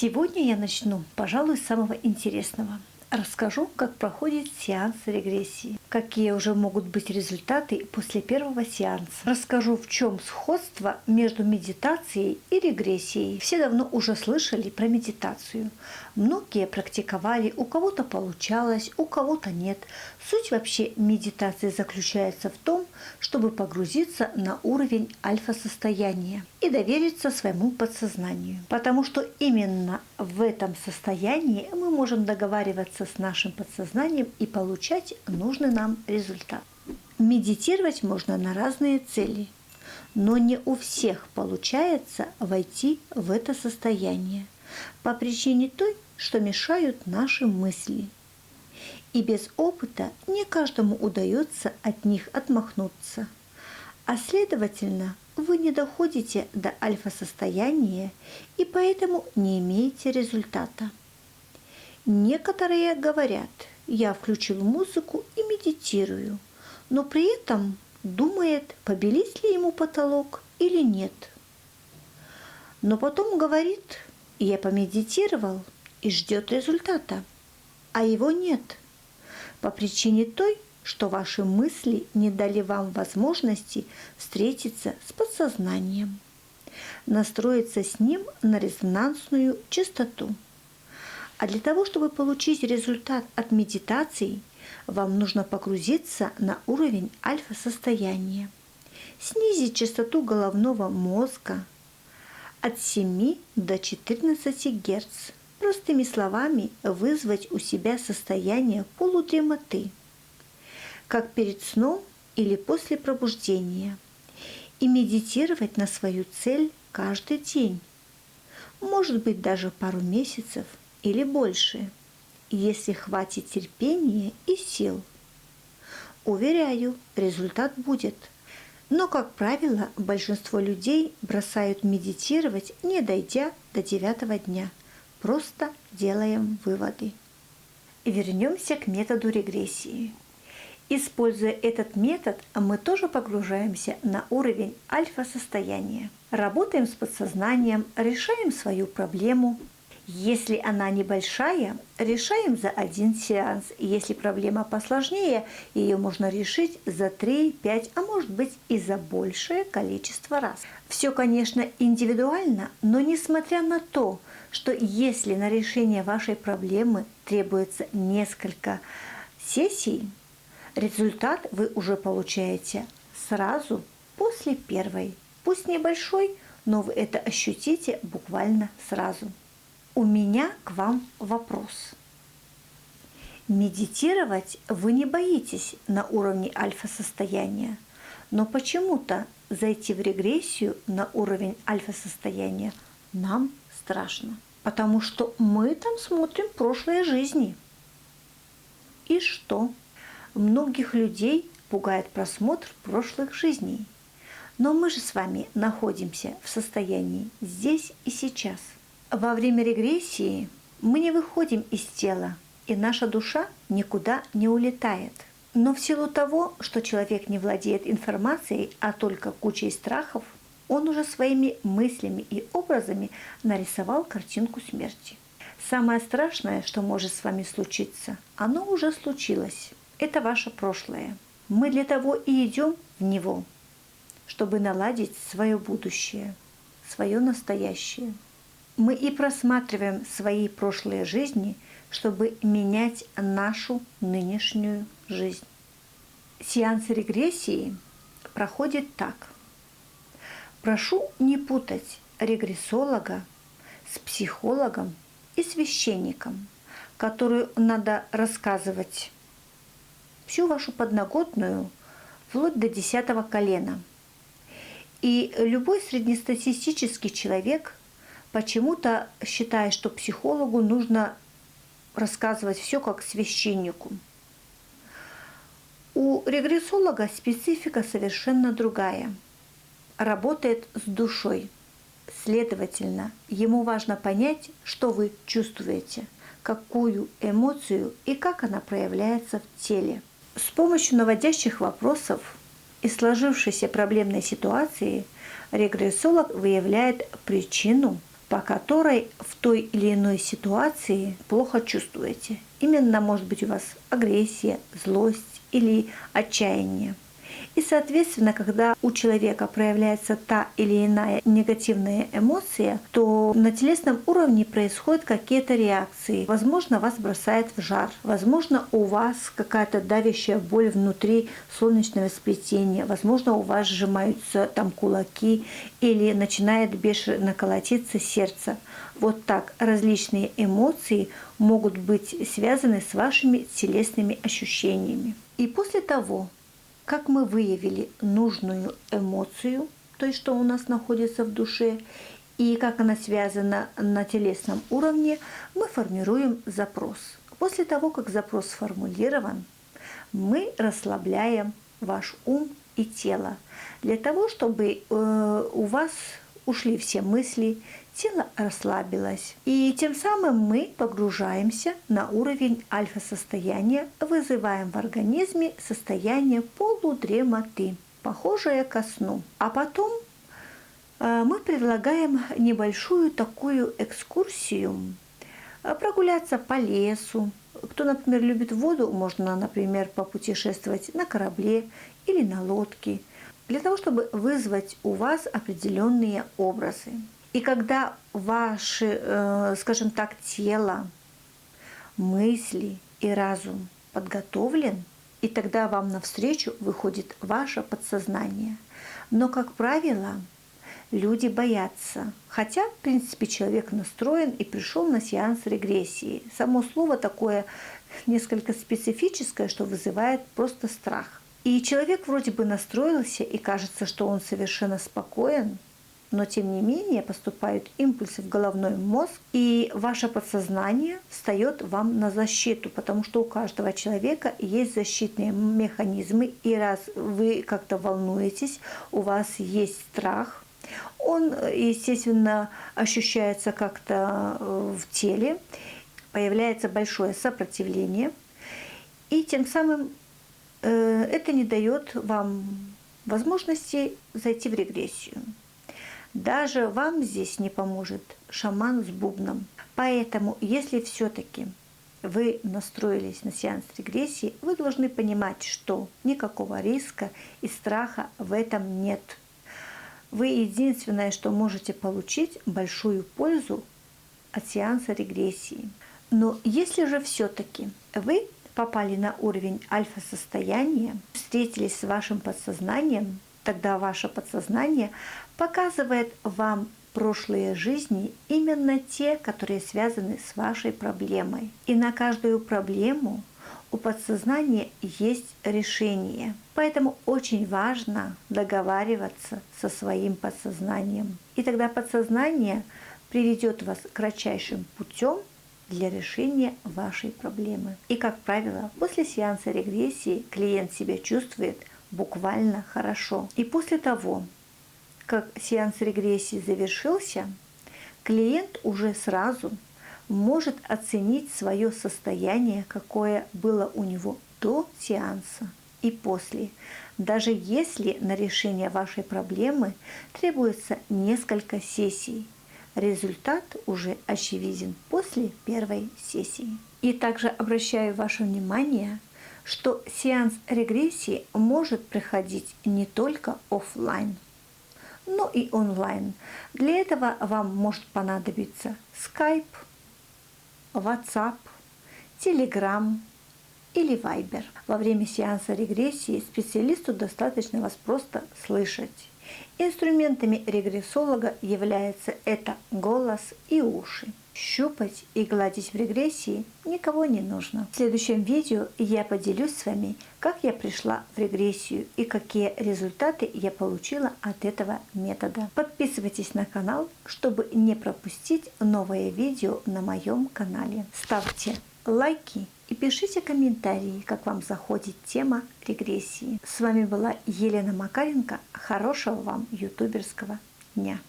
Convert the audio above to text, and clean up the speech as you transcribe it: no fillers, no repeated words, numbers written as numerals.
Сегодня я начну, пожалуй, с самого интересного. Расскажу, как проходит сеанс регрессии, какие уже могут быть результаты после первого сеанса. Расскажу, в чем сходство между медитацией и регрессией. Все давно уже слышали про медитацию. Многие практиковали, у кого-то получалось, у кого-то нет. Суть вообще медитации заключается в том, чтобы погрузиться на уровень альфа-состояния и довериться своему подсознанию. Потому что именно в этом состоянии мы можем договариваться с нашим подсознанием и получать нужный нам результат. Медитировать можно на разные цели, но не у всех получается войти в это состояние по причине той, что мешают наши мысли. И без опыта не каждому удается от них отмахнуться. А следовательно, вы не доходите до альфа-состояния и поэтому не имеете результата. Некоторые говорят: я включил музыку и медитирую, но при этом думает, побелить ли ему потолок или нет. Но потом говорит: я помедитировал и ждет результата, а его нет. По причине той, что ваши мысли не дали вам возможности встретиться с подсознанием, настроиться с ним на резонансную частоту. А для того, чтобы получить результат от медитации, вам нужно погрузиться на уровень альфа-состояния, снизить частоту головного мозга от 7 до 14 Гц. Простыми словами, вызвать у себя состояние полудремоты, как перед сном или после пробуждения, и медитировать на свою цель каждый день, может быть даже пару месяцев или больше, если хватит терпения и сил. Уверяю, результат будет. Но, как правило, большинство людей бросают медитировать, не дойдя до 9-го дня. Просто делаем выводы. Вернемся к методу регрессии. Используя этот метод, мы тоже погружаемся на уровень альфа-состояния. Работаем с подсознанием, решаем свою проблему. Если она небольшая, решаем за один сеанс. Если проблема посложнее, ее можно решить за 3, 5, а может быть и за большее количество раз. Все, конечно, индивидуально, но несмотря на то, что если на решение вашей проблемы требуется несколько сессий, результат вы уже получаете сразу после первой. Пусть небольшой, но вы это ощутите буквально сразу. У меня к вам вопрос. Медитировать вы не боитесь на уровне альфа-состояния, но почему-то зайти в регрессию на уровень альфа-состояния нам страшно, потому что мы там смотрим прошлые жизни. И что? Многих людей пугает просмотр прошлых жизней. Но мы же с вами находимся в состоянии здесь и сейчас. Во время регрессии мы не выходим из тела, и наша душа никуда не улетает. Но в силу того, что человек не владеет информацией, а только кучей страхов, он уже своими мыслями и образами нарисовал картинку смерти. Самое страшное, что может с вами случиться, оно уже случилось. Это ваше прошлое. Мы для того и идем в него, чтобы наладить свое будущее, свое настоящее. Мы и просматриваем свои прошлые жизни, чтобы менять нашу нынешнюю жизнь. Сеанс регрессии проходит так. Прошу не путать регрессолога с психологом и священником, которую надо рассказывать всю вашу подноготную вплоть до 10-го колена. И любой среднестатистический человек почему-то считает, что психологу нужно рассказывать все как священнику. У регрессолога специфика совершенно другая. Работает с душой. Следовательно, ему важно понять, что вы чувствуете, какую эмоцию и как она проявляется в теле. С помощью наводящих вопросов и сложившейся проблемной ситуации регрессолог выявляет причину по которой в той или иной ситуации плохо чувствуете. Именно может быть у вас агрессия, злость или отчаяние. И, соответственно, когда у человека проявляется та или иная негативная эмоция, то на телесном уровне происходят какие-то реакции. Возможно, вас бросает в жар. Возможно, у вас какая-то давящая боль внутри солнечного сплетения. Возможно, у вас сжимаются там кулаки или начинает бешено колотиться сердце. Вот так различные эмоции могут быть связаны с вашими телесными ощущениями. И после того, как мы выявили нужную эмоцию, то есть что у нас находится в душе, и как она связана на телесном уровне, мы формируем запрос. После того, как запрос сформулирован, мы расслабляем ваш ум и тело для того, чтобы у вас ушли все мысли, тело расслабилось. И тем самым мы погружаемся на уровень альфа-состояния, вызываем в организме состояние полудремоты, похожее ко сну. А потом мы предлагаем небольшую такую экскурсию, прогуляться по лесу. Кто, например, любит воду, можно, например, попутешествовать на корабле или на лодке, для того, чтобы вызвать у вас определенные образы. И когда ваше, скажем так, тело, мысли и разум подготовлен, и тогда вам навстречу выходит ваше подсознание. Но, как правило, люди боятся. Хотя, в принципе, человек настроен и пришел на сеанс регрессии. Само слово такое несколько специфическое, что вызывает просто страх. И человек вроде бы настроился, и кажется, что он совершенно спокоен, но тем не менее поступают импульсы в головной мозг, и ваше подсознание встает вам на защиту, потому что у каждого человека есть защитные механизмы, и раз вы как-то волнуетесь, у вас есть страх, он, естественно, ощущается как-то в теле, появляется большое сопротивление, и тем самым это не дает вам возможности зайти в регрессию. Даже вам здесь не поможет шаман с бубном. Поэтому, если все-таки вы настроились на сеанс регрессии, вы должны понимать, что никакого риска и страха в этом нет. Вы единственное, что можете получить, большую пользу от сеанса регрессии. Но если же все-таки вы попали на уровень альфа-состояния, встретились с вашим подсознанием, тогда ваше подсознание показывает вам прошлые жизни, именно те, которые связаны с вашей проблемой. И на каждую проблему у подсознания есть решение. Поэтому очень важно договариваться со своим подсознанием. И тогда подсознание приведет вас кратчайшим путем для решения вашей проблемы. И, как правило, после сеанса регрессии клиент себя чувствует буквально хорошо. И после того, как сеанс регрессии завершился, клиент уже сразу может оценить свое состояние, какое было у него до сеанса и после, даже если на решение вашей проблемы требуется несколько сессий. Результат уже очевиден после первой сессии. И также обращаю ваше внимание, что сеанс регрессии может проходить не только офлайн, но и онлайн. Для этого вам может понадобиться Skype, WhatsApp, Telegram или Viber. Во время сеанса регрессии специалисту достаточно вас просто слышать. Инструментами регрессолога является это голос и уши. Щупать и гладить в регрессии никого не нужно. В следующем видео я поделюсь с вами, как я пришла в регрессию и какие результаты я получила от этого метода. Подписывайтесь на канал, чтобы не пропустить новые видео на моем канале. Ставьте лайки и пишите комментарии, как вам заходит тема регрессии. С вами была Елена Макаренко. Хорошего вам ютуберского дня!